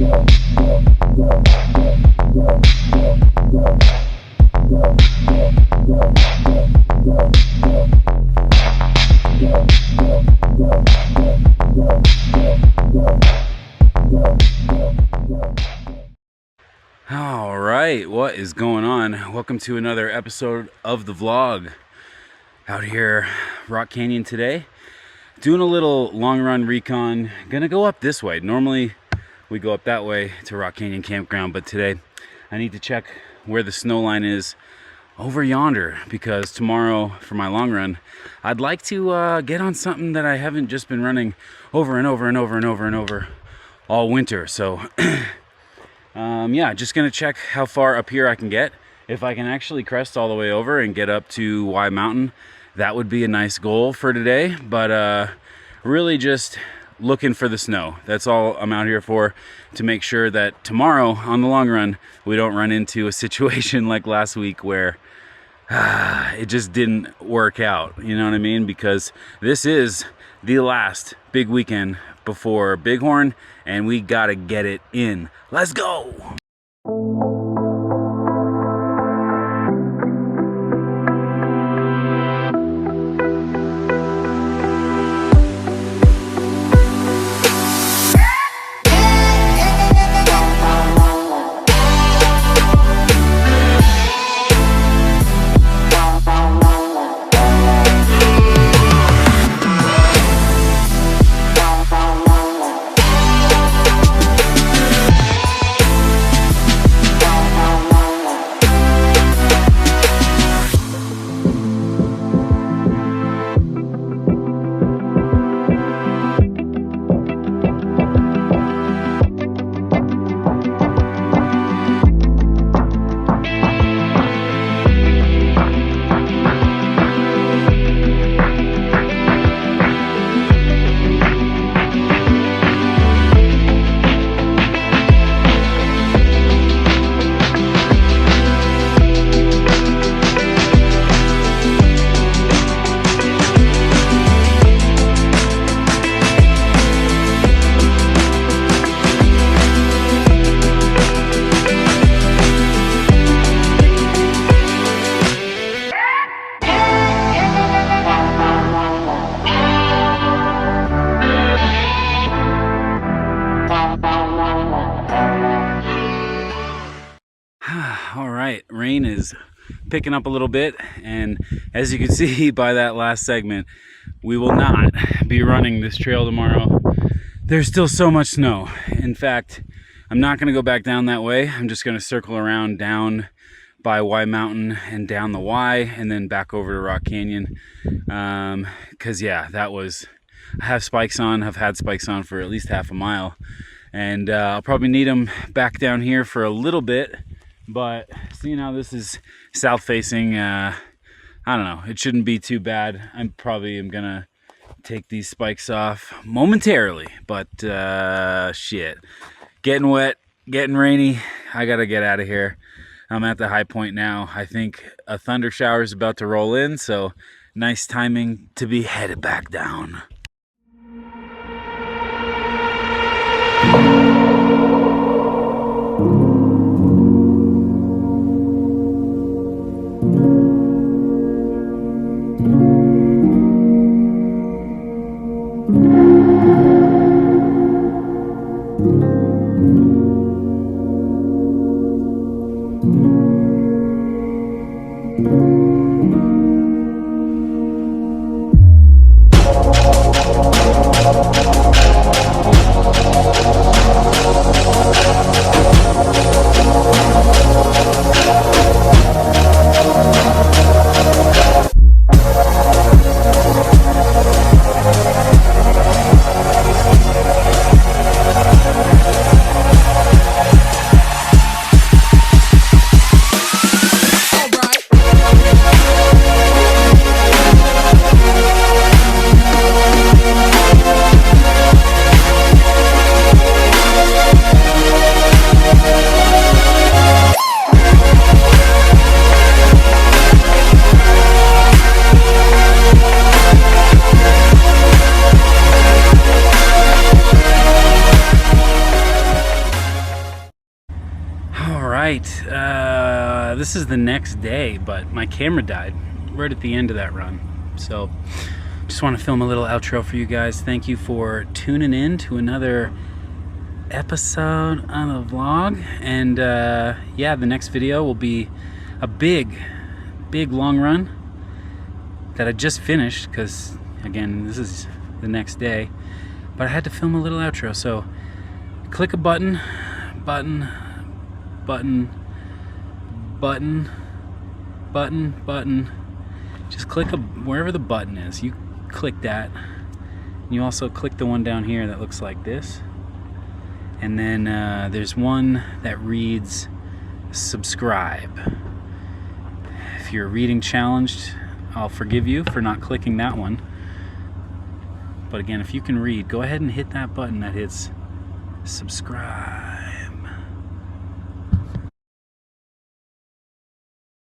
All right, what is going on? Welcome to another episode of the vlog. Out here, Rock Canyon today, doing a little long run recon. Gonna go up this way. Normally we go up that way to Rock Canyon Campground, but today I need to check where the snow line is over yonder, because tomorrow for my long run I'd like to get on something that I haven't just been running over and over all winter. So yeah, just gonna check how far up here I can get. If I can actually crest all the way over and get up to Y Mountain, that would be a nice goal for today. But really just looking for the snow. That's all I'm out here for, to make sure that tomorrow on the long run we don't run into a situation like last week where it just didn't work out. You know what I mean? Because this is the last big weekend before Bighorn, and we gotta get it in. Let's go! All right, rain is picking up a little bit, and as you can see by that last segment, we will not be running this trail tomorrow. There's still so much snow. In fact, I'm not going to go back down that way. I'm just going to circle around down by Y Mountain and down the Y, and then back over to Rock Canyon. Because yeah, I have spikes on. I've had spikes on for at least half a mile, and I'll probably need them back down here for a little bit. But seeing how this is south facing, I don't know, it shouldn't be too bad. I'm probably gonna take these spikes off momentarily, but shit, getting wet, getting rainy. I gotta get out of here. I'm at the high point now. I think a thunder shower is about to roll in, so nice timing to be headed back down. right, this is the next day, but my camera died right at the end of that run. So just want to film a little outro for you guys. Thank you for tuning in to another episode on the vlog. And yeah, the next video will be a big long run that I just finished, because again, this is the next day, but I had to film a little outro. So click a button, just click wherever the button is, you click that. You also click the one down here that looks like this, and then there's one that reads subscribe. If you're reading challenged, I'll forgive you for not clicking that one. But again, if you can read, go ahead and hit that button that hits subscribe.